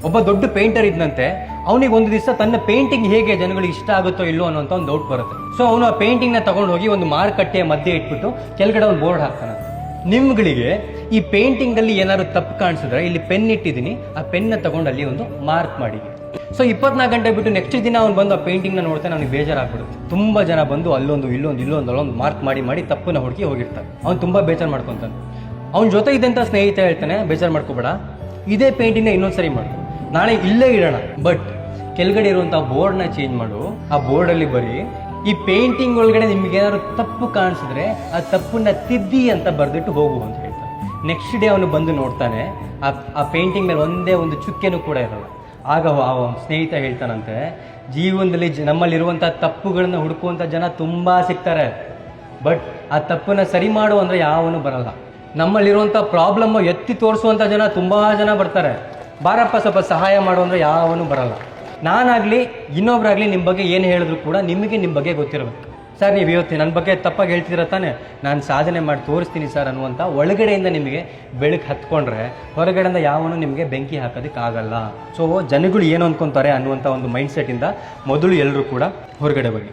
ಒಬ್ಬ ದೊಡ್ಡ ಪೇಂಟರ್ ಇದ್ದಂತೆ ಅವನಿಗೆ ಒಂದು ದಿವಸ ತನ್ನ ಪೇಂಟಿಂಗ್ ಹೇಗೆ ಜನಗಳಿಗೆ ಇಷ್ಟ ಆಗುತ್ತೋ ಇಲ್ಲೋ ಅನ್ನೋಂಥ ಒಂದು ಡೌಟ್ ಬರುತ್ತೆ. ಸೊ ಅವನು ಆ ಪೇಂಟಿಂಗ್ನ ತಗೊಂಡು ಹೋಗಿ ಒಂದು ಮಾರುಕಟ್ಟೆಯ ಮಧ್ಯೆ ಇಟ್ಬಿಟ್ಟು ಕೆಳಗಡೆ ಒಂದು ಬೋರ್ಡ್ ಹಾಕ್ತಾನೆ. ನಿಮ್ಗಳಿಗೆ ಈ ಪೇಂಟಿಂಗಲ್ಲಿ ಏನಾದ್ರು ತಪ್ಪು ಕಾಣಿಸಿದ್ರೆ ಇಲ್ಲಿ ಪೆನ್ ಇಟ್ಟಿದ್ದೀನಿ, ಆ ಪೆನ್ನ ತಗೊಂಡು ಅಲ್ಲಿ ಒಂದು ಮಾರ್ಕ್ ಮಾಡಿ. ಸೊ 24 ಗಂಟೆ ಬಿಟ್ಟು ನೆಕ್ಸ್ಟ್ ದಿನ ಅವ್ನು ಬಂದು ಆ ಪೇಂಟಿಂಗ್ನ ನೋಡ್ತಾನೆ, ಅವ್ನಿಗೆ ಬೇಜಾರಾಗ್ಬಿಡುತ್ತೆ. ತುಂಬ ಜನ ಬಂದು ಅಲ್ಲೊಂದು ಮಾರ್ಕ್ ಮಾಡಿ ತಪ್ಪನ್ನ ಹುಡುಕಿ ಹೋಗಿರ್ತಾರೆ. ಅವ್ನು ತುಂಬ ಬೇಜಾರು ಮಾಡ್ಕೊತಾನೆ. ಅವ್ನ ಜೊತೆ ಇದ್ದಂಥ ಸ್ನೇಹಿತ ಹೇಳ್ತಾನೆ, ಬೇಜಾರು ಮಾಡ್ಕೋಬೇಡ, ಇದೇ ಪೇಂಟಿಂಗ್ನ ಇನ್ನೊಂದ್ಸರಿ ಮಾಡು, ನಾಳೆ ಇಲ್ಲೇ ಇಡೋಣ, ಬಟ್ ಕೆಳಗಡೆ ಇರುವಂಥ ಬೋರ್ಡ್ನ ಚೇಂಜ್ ಮಾಡು. ಆ ಬೋರ್ಡಲ್ಲಿ ಬರೀ ಈ ಪೇಂಟಿಂಗ್ ಒಳಗಡೆ ನಿಮ್ಗೆ ಏನಾದ್ರು ತಪ್ಪು ಕಾಣಿಸಿದ್ರೆ ಆ ತಪ್ಪನ್ನ ತಿದ್ದಿ ಅಂತ ಬರೆದಿಟ್ಟು ಹೋಗು ಅಂತ ಹೇಳ್ತಾನೆ. ನೆಕ್ಸ್ಟ್ ಡೇ ಅವನು ಬಂದು ನೋಡ್ತಾನೆ, ಆ ಪೇಂಟಿಂಗ್ ಮೇಲೆ ಒಂದೇ ಒಂದು ಚುಕ್ಕೆನೂ ಕೂಡ ಇರಲ್ಲ. ಆಗ ಸ್ನೇಹಿತ ಹೇಳ್ತಾನಂತೆ, ಜೀವನದಲ್ಲಿ ನಮ್ಮಲ್ಲಿರುವಂಥ ತಪ್ಪುಗಳನ್ನ ಹುಡುಕುವಂಥ ಜನ ತುಂಬ ಸಿಗ್ತಾರೆ, ಬಟ್ ಆ ತಪ್ಪನ್ನ ಸರಿ ಮಾಡು ಅಂದರೆ ಯಾವನು ಬರಲ್ಲ. ನಮ್ಮಲ್ಲಿರುವಂಥ ಪ್ರಾಬ್ಲಮ್ ಎತ್ತಿ ತೋರಿಸುವಂಥ ಜನ ತುಂಬ ಜನ ಬರ್ತಾರೆ, ಬಾರಪ್ಪ ಸ್ವಲ್ಪ ಸಹಾಯ ಮಾಡು ಅಂದರೆ ಯಾವನು ಬರಲ್ಲ. ನಾನಾಗಲಿ ಇನ್ನೊಬ್ರಾಗಲಿ ನಿಮ್ಮ ಬಗ್ಗೆ ಏನು ಹೇಳಿದ್ರು ಕೂಡ ನಿಮಗೆ ನಿಮ್ಮ ಬಗ್ಗೆ ಗೊತ್ತಿರಬೇಕು. ಸರ್ ನೀವು ಇವತ್ತು ನನ್ನ ಬಗ್ಗೆ ತಪ್ಪಾಗಿ ಹೇಳ್ತಿದ್ದೀರ ತಾನೆ, ನಾನು ಸಾಧನೆ ಮಾಡಿ ತೋರಿಸ್ತೀನಿ ಸರ್ ಅನ್ನುವಂಥ ಒಳಗಡೆಯಿಂದ ನಿಮಗೆ ಬೆಳಕು ಹತ್ಕೊಂಡ್ರೆ ಹೊರಗಡೆಯಿಂದ ಯಾವನು ನಿಮಗೆ ಬೆಂಕಿ ಹಾಕೋದಕ್ಕಾಗಲ್ಲ. ಸೊ ಜನಗಳು ಏನು ಅಂದ್ಕೊತಾರೆ ಅನ್ನುವಂಥ ಒಂದು ಮೈಂಡ್ಸೆಟ್ಟಿಂದ ಮೊದಲು ಎಲ್ಲರೂ ಕೂಡ ಹೊರಗಡೆ ಬನ್ನಿ.